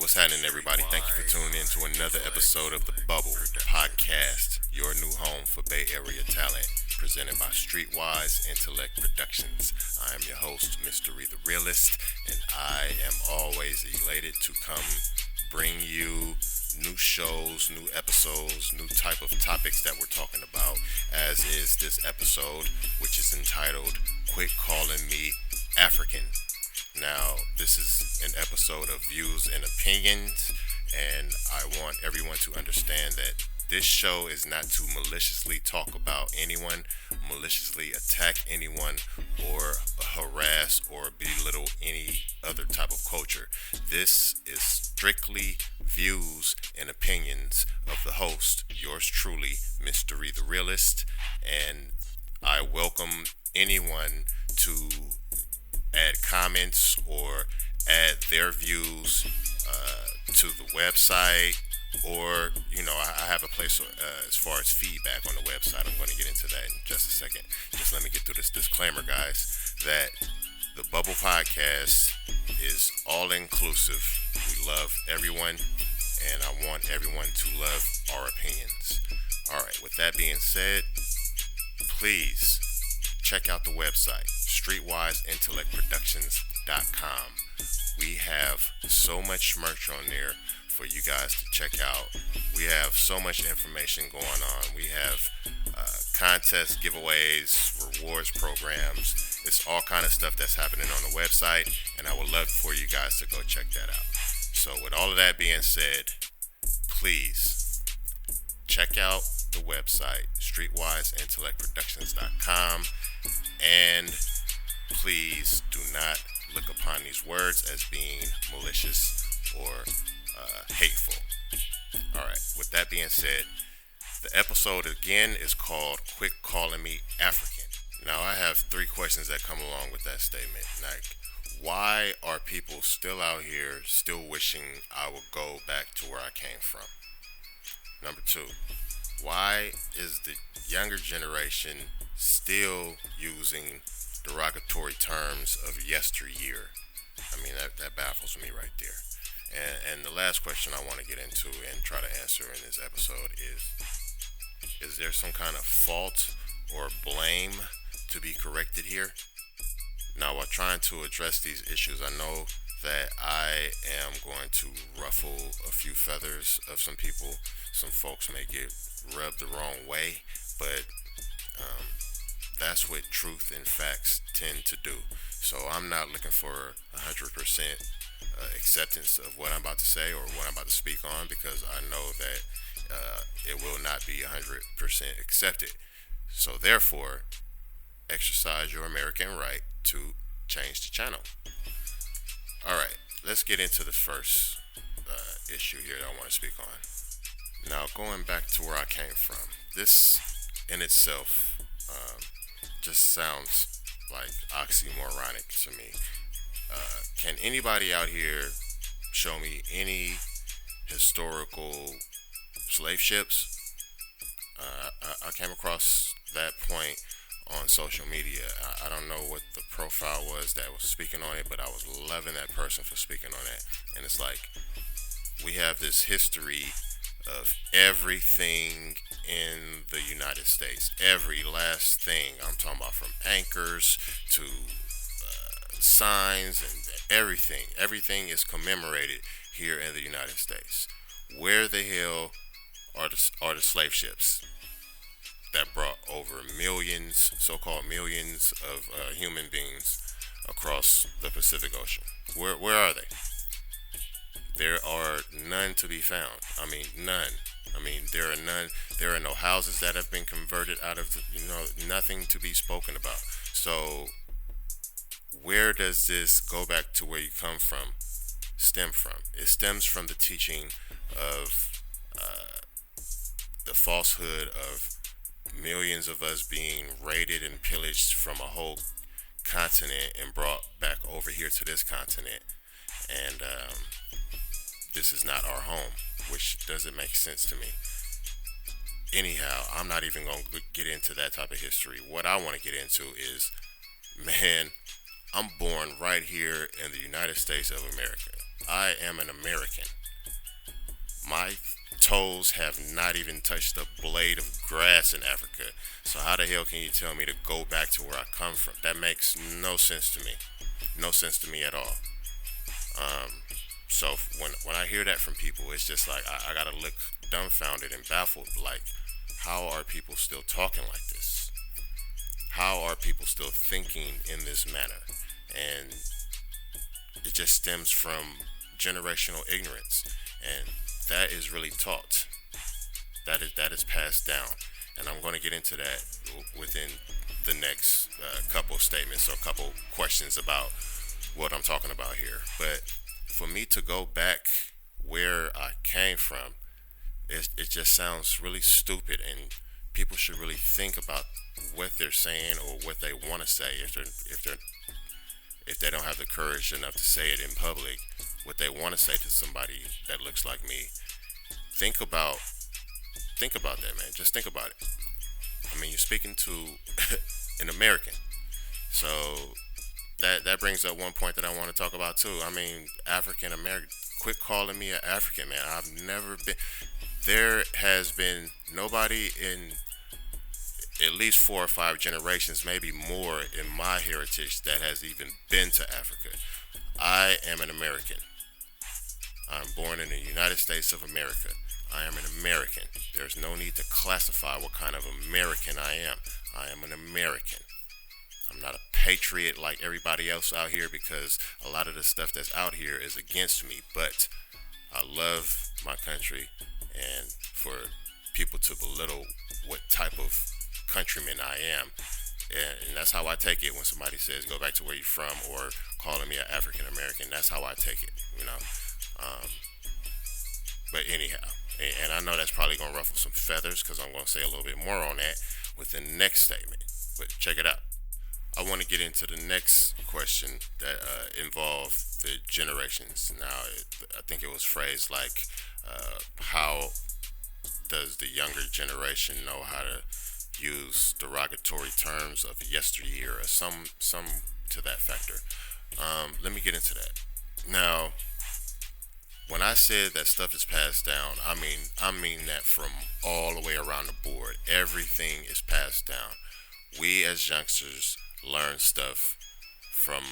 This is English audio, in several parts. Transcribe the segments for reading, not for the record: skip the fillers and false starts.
what's happening, everybody? Thank you for tuning in to another episode of The Bubble Podcast, your new home for Bay Area talent, presented by Streetwise Intellect Productions. I am your host, MistaRye The Realist, and I am always elated to come bring you new shows, new episodes, new type of topics that we're talking about, as is this episode, which is entitled Quit Calling Me African. Now, this is an episode of views and opinions, and I want everyone to understand that this show is not to maliciously talk about anyone, maliciously attack anyone, or harass or belittle any other type of culture. This is strictly views and opinions of the host, yours truly, MistaRye The Realist, and I welcome anyone to add comments or add their views to the website, or I have a place as far as feedback on the website. I'm going to get into that in just a second. Just let me get through this disclaimer, guys, that the Bubble Podcast is all inclusive. We love everyone, and I want everyone to love our opinions. All right, with that being said, please check out the website, streetwiseintellectproductions.com. We have so much merch on there for you guys to check out. We have so much information going on. We have contests, giveaways, rewards programs. It's all kind of stuff that's happening on the website, and I would love for you guys to go check that out. So with all of that being said, please check out the website, streetwiseintellectproductions.com, and please do not look upon these words as being malicious or hateful. Alright, with that being said, the episode again is called Quit Calling Me African. Now, I have three questions that come along with that statement. Like, why are people still out here still wishing I would go back to where I came from? Number two, why is the younger generation still using derogatory terms of yesteryear? I mean, that baffles me right there. And the last question I want to get into and try to answer in this episode is there some kind of fault or blame to be corrected here? Now, while trying to address these issues, I know that I am going to ruffle a few feathers of some people. Some folks may get rubbed the wrong way, but that's what truth and facts tend to do. So I'm not looking for 100% acceptance of what I'm about to say or what I'm about to speak on, because I know that it will not be 100% accepted. So therefore, exercise your American right to change the channel. Alright, let's get into the first issue here that I want to speak on. Now, going back to where I came from, this in itself just sounds like oxymoronic to me. Can anybody out here show me any historical slave ships? I came across that point on social media. I don't know what the profile was that was speaking on it, but I was loving that person for speaking on that. And it's like, we have this history of everything in the United States. Every last thing. I'm talking about from anchors to signs and everything. Everything is commemorated here in the United States. Where the hell are the slave ships that brought over millions, so-called millions of human beings across the Pacific Ocean? Where are they? There are none to be found. I mean, none. I mean, there are none. There are no houses that have been converted out of, nothing to be spoken about. So, where does this go back to where you come from stem from? It stems from the teaching of the falsehood of millions of us being raided and pillaged from a whole continent and brought back over here to this continent. And this is not our home, which doesn't make sense to me. Anyhow, I'm not even going to get into that type of history. What I want to get into is, man, I'm born right here in the United States of America. I am an American. My toes have not even touched a blade of grass in Africa. So how the hell can you tell me to go back to where I come from? That makes no sense to me. No sense to me at all. So when I hear that from people, it's just like I gotta look dumbfounded and baffled. Like, how are people still talking like this? How are people still thinking in this manner? And it just stems from generational ignorance, and that is really taught. That is passed down, and I'm going to get into that within the next couple statements or couple questions about what I'm talking about here. But for me to go back where I came from, it just sounds really stupid, and people should really think about what they're saying or what they want to say if they don't have the courage enough to say it in public. What they want to say to somebody that looks like me. Think about think about that, man. Just think about it. I mean, you're speaking to an American, so that brings up one point that I want to talk about too. I mean, African American. Quit calling me an African, man. I've never been. There has been nobody in at least 4 or 5 generations, maybe more, in my heritage that has even been to Africa. I am an American. I'm born in the United States of America. I am an American. There's no need to classify what kind of American I am. I am an American. I'm not a patriot like everybody else out here because a lot of the stuff that's out here is against me. But I love my country, and for people to belittle what type of countryman I am, and that's how I take it when somebody says go back to where you're from or calling me an African American. That's how I take it. Um, but anyhow, and I know that's probably gonna ruffle some feathers because I'm gonna say a little bit more on that with the next statement. But check it out. I want to get into the next question that involved the generations. Now, I think it was phrased like, how does the younger generation know how to use derogatory terms of yesteryear or some to that factor? Let me get into that. Now, when I said that stuff is passed down, I mean that from all the way around the board. Everything is passed down. We as youngsters learn stuff from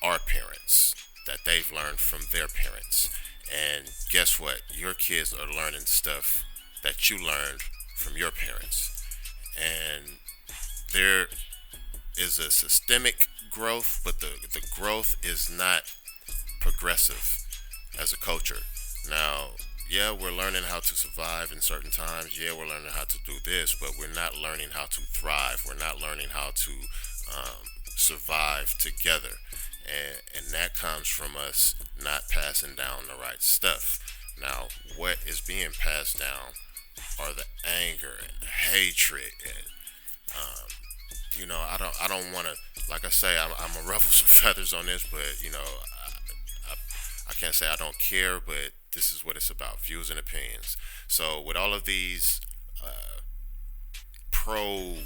our parents that they've learned from their parents. And guess what? Your kids are learning stuff that you learned from your parents. And there is a systemic growth, but the growth is not progressive as a culture. Now, yeah, we're learning how to survive in certain times. Yeah, we're learning how to do this, but we're not learning how to thrive. We're not learning how to survive together. And that comes from us not passing down the right stuff. Now, what is being passed down are the anger and the hatred and I don't want to, like I say, I'm gonna ruffle some feathers on this, but I can't say I don't care, but this is what it's about: views and opinions. So with all of these pro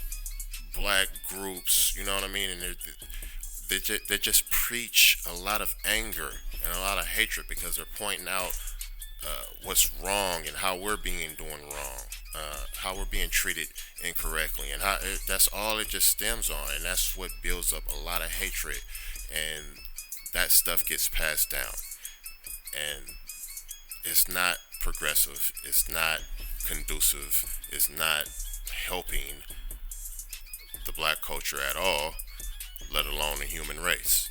black groups, you know what I mean, and they just preach a lot of anger and a lot of hatred because they're pointing out what's wrong and how we're being doing wrong, how we're being treated incorrectly, and that's all it just stems on, and that's what builds up a lot of hatred, and that stuff gets passed down, and it's not progressive, it's not conducive, it's not helping the black culture at all, let alone the human race.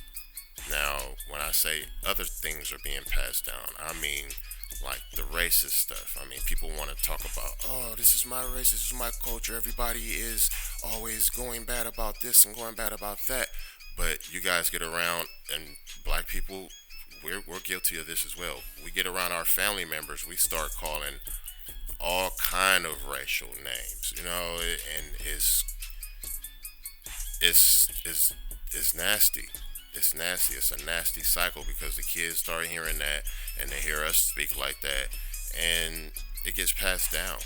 Now, when I say other things are being passed down, I mean like the racist stuff. I mean, people want to talk about, oh, this is my race, this is my culture. Everybody is always going bad about this and going bad about that. But you guys get around, and black people, we're guilty of this as well. We get around our family members, we start calling all kind of racial names, and it's nasty. It's nasty. It's a nasty cycle because the kids start hearing that and they hear us speak like that, and it gets passed down.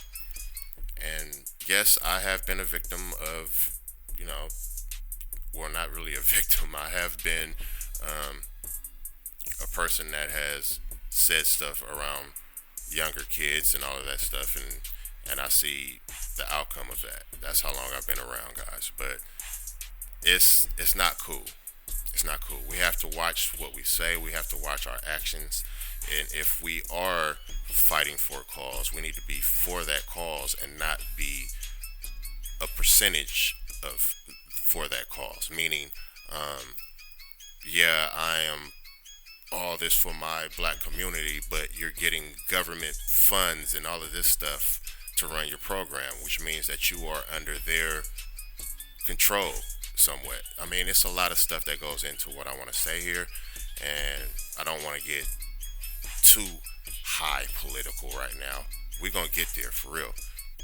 And yes, I have been a victim of, you know, well, not really a victim. I have been a person that has said stuff around younger kids and all of that stuff, and I see the outcome of that. That's how long I've been around, guys. But it's not cool. It's not cool. We have to watch what we say. We have to watch our actions. And if we are fighting for a cause, we need to be for that cause and not be a percentage of for that cause. Meaning, yeah, I am all this for my black community, but you're getting government funds and all of this stuff to run your program, which means that you are under their control somewhat. I mean, it's a lot of stuff that goes into what I want to say here, and I don't want to get too high political right now. We're going to get there for real.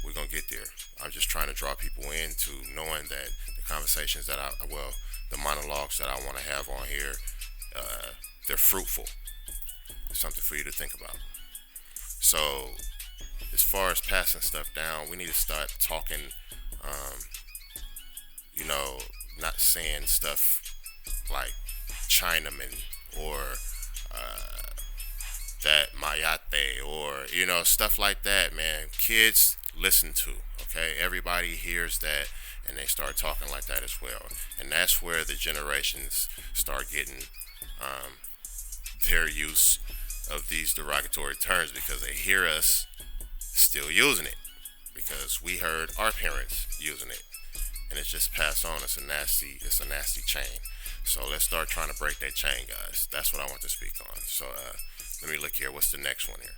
We're going to get there. I'm just trying to draw people into knowing that the conversations that the monologues that I want to have on here, they're fruitful. It's something for you to think about. So, as far as passing stuff down, we need to start talking, um, you know, not saying stuff like Chinaman or uh, that Mayate or, stuff like that, man. Kids listen to, okay? Everybody hears that and they start talking like that as well. And that's where the generations start getting their use of these derogatory terms because they hear us still using it because we heard our parents using it and it's just passed on. It's a nasty chain. So let's start trying to break that chain, guys. That's what I want to speak on. So let me look here. What's the next one here?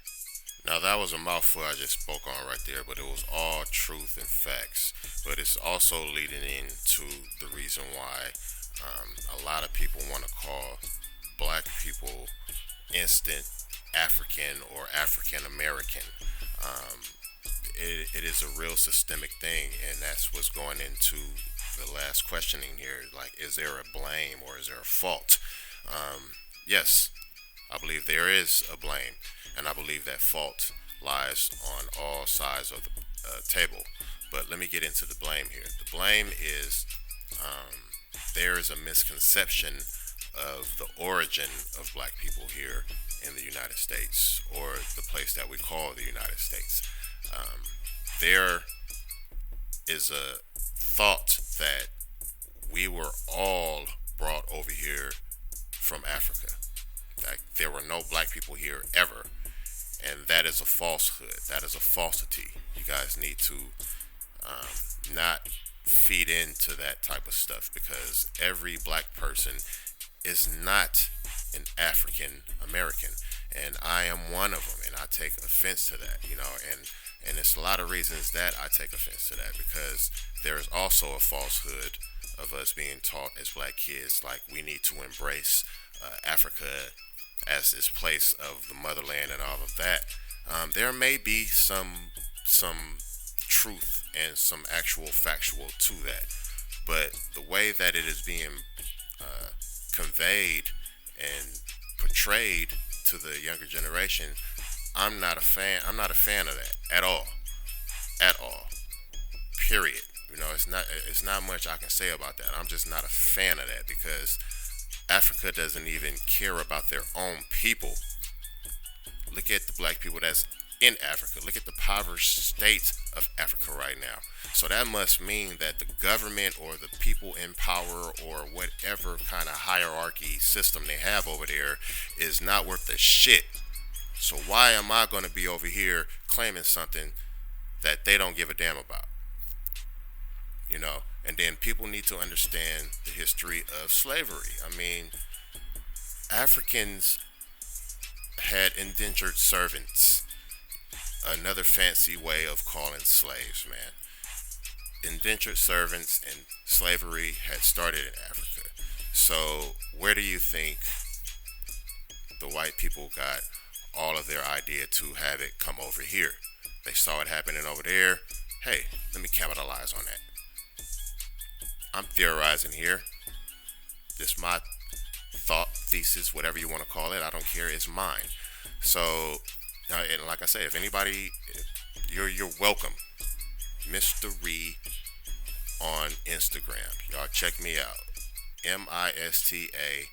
Now that was a mouthful I just spoke on right there, but it was all truth and facts. But it's also leading into the reason why a lot of people want to call black people instant African or African American. Um, it is a real systemic thing, and that's what's going into the last questioning here. Like, is there a blame or is there a fault? Yes, I believe there is a blame, and I believe that fault lies on all sides of the table. But let me get into the blame here. The blame is there is a misconception of the origin of black people here in the United States, or the place that we call the United States. There is a thought that we were all brought over here from Africa. That there were no black people here ever. And that is a falsehood. That is a falsity. You guys need to not feed into that type of stuff because every black person is not an African American, and I am one of them, and I take offense to that, and it's a lot of reasons that I take offense to that because there is also a falsehood of us being taught as black kids like we need to embrace Africa as this place of the motherland and all of that. There may be some truth and some actual factual to that, but the way that it is being conveyed and portrayed to the younger generation, I'm not a fan. I'm not a fan of that at all, at all. Period. It's not much I can say about that. I'm just not a fan of that because Africa doesn't even care about their own people. Look at the black people that's in Africa. Look at the impoverished state of Africa right now. So that must mean that the government or the people in power or whatever kind of hierarchy system they have over there is not worth a shit. So why am I going to be over here claiming something that they don't give a damn about? And then people need to understand the history of slavery. I mean, Africans had indentured servants, another fancy way of calling slaves, man. Indentured servants and slavery had started in Africa. So where do you think the white people got all of their idea to have it come over here? They saw it happening over there. Hey, let me capitalize on that. I'm theorizing here. This my thought, thesis, whatever you want to call it. I don't care. It's mine. So, and like I say, if anybody, you're welcome. MistaRye on Instagram. Y'all check me out. MistaRye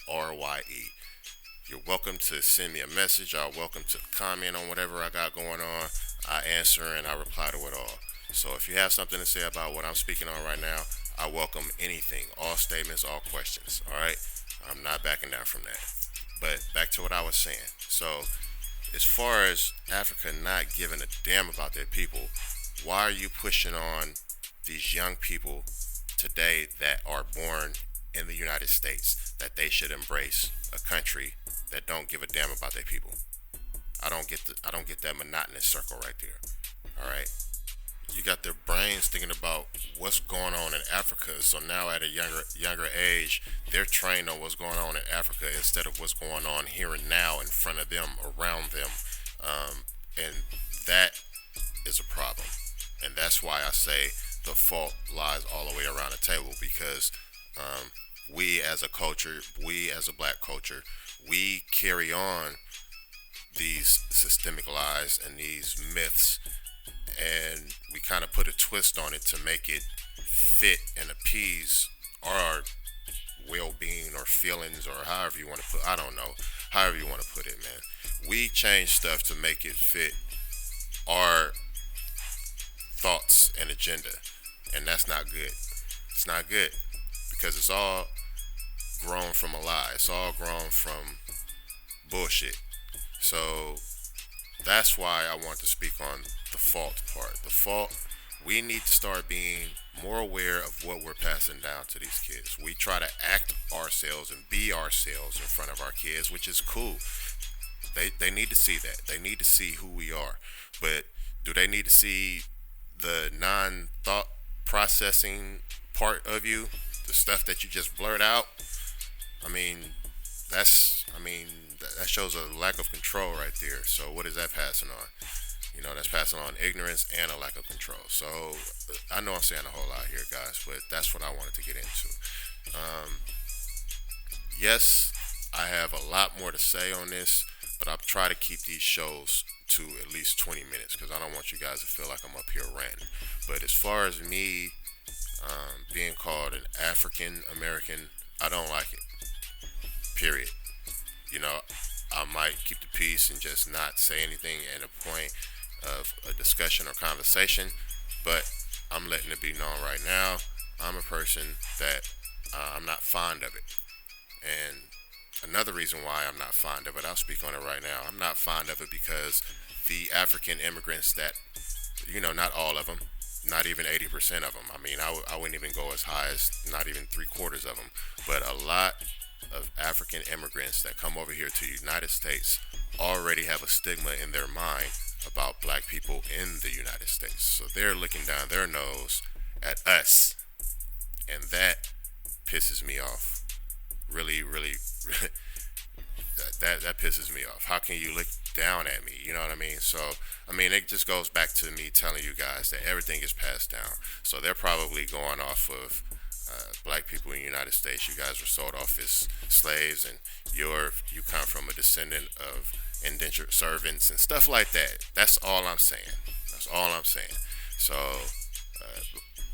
MistaRye. You're welcome to send me a message. You're welcome to comment on whatever I got going on. I answer and I reply to it all. So if you have something to say about what I'm speaking on right now, I welcome anything, all statements, all questions. All right, I'm not backing down from that. But back to what I was saying. So as far as Africa not giving a damn about their people, why are you pushing on these young people today that are born in the United States that they should embrace a country that don't give a damn about their people? I don't get that monotonous circle right there. All right. You got their brains thinking about what's going on in Africa. So now at a younger age, they're trained on what's going on in Africa instead of what's going on here and now in front of them, around them, and that is a problem. And that's why I say the fault lies all the way around the table because we as a culture, we as a black culture, we carry on these systemic lies and these myths, and we kind of put a twist on it to make it fit and appease our well-being or feelings or however you want to put, I don't know, however you want to put it, man. We change stuff to make it fit our thoughts and agenda, and that's not good. It's not good because it's all grown from a lie. It's all grown from bullshit. So that's why I want to speak on the fault part. The fault, we need to start being more aware of what we're passing down to these kids. We try to act ourselves and be ourselves in front of our kids, which is cool. They need to see that. They need to see who we are. But do they need to see the non-thought processing part of you? The stuff that you just blurt out? I mean, that shows a lack of control right there. So what is that passing on? You know, that's passing on ignorance and a lack of control. So I know I'm saying a whole lot here, guys, but that's what I wanted to get into. Yes, I have a lot more to say on this, but I'll try to keep these shows to at least 20 minutes because I don't want you guys to feel like I'm up here ranting. But as far as me being called an African American, I don't like it. Period. You know, I might keep the peace and just not say anything at a point of a discussion or conversation, but I'm letting it be known right now. I'm a person that I'm not fond of it. And another reason why I'm not fond of it, I'll speak on it right now. I'm not fond of it because the African immigrants that, you know, not all of them, not even 80% of them. I mean, I wouldn't even go as high as not even 3/4 of them, but a lot of African immigrants that come over here to the United States already have a stigma in their mind about black people in the United States. So they're looking down their nose at us, and that pisses me off. Really, really, that pisses me off. How can you look down at me? You know what I mean? So, I mean, it just goes back to me telling you guys that everything is passed down. So they're probably going off of black people in the United States. You guys were sold off as slaves, and you come from a descendant of indentured servants and stuff like that. That's all I'm saying. That's all I'm saying. So,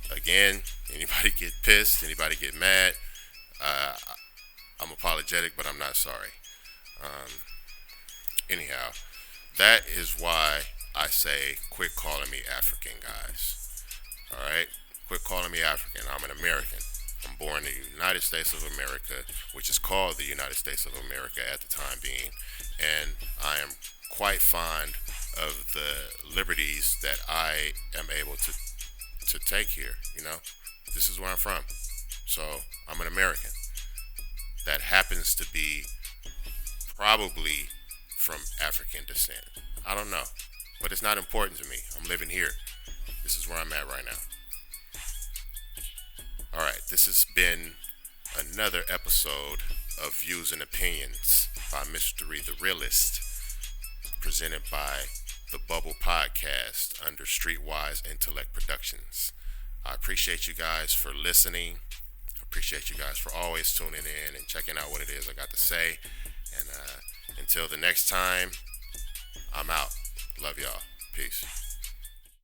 again, anybody get pissed, anybody get mad, I'm apologetic, but I'm not sorry. Anyhow, that is why I say quit calling me African, guys. Alright? Quit calling me African. I'm an American. I'm born in the United States of America, which is called the United States of America at the time being. And I am quite fond of the liberties that I am able to take here. You know, this is where I'm from. So I'm an American that happens to be probably from African descent. I don't know, but it's not important to me. I'm living here. This is where I'm at right now. Alright, this has been another episode of Views and Opinions by MistaRye The Realist, presented by the Bubble Podcast under Streetwise Intellect Productions. I appreciate you guys for listening. I appreciate you guys for always tuning in and checking out what it is I got to say. And until the next time, I'm out. Love y'all. Peace.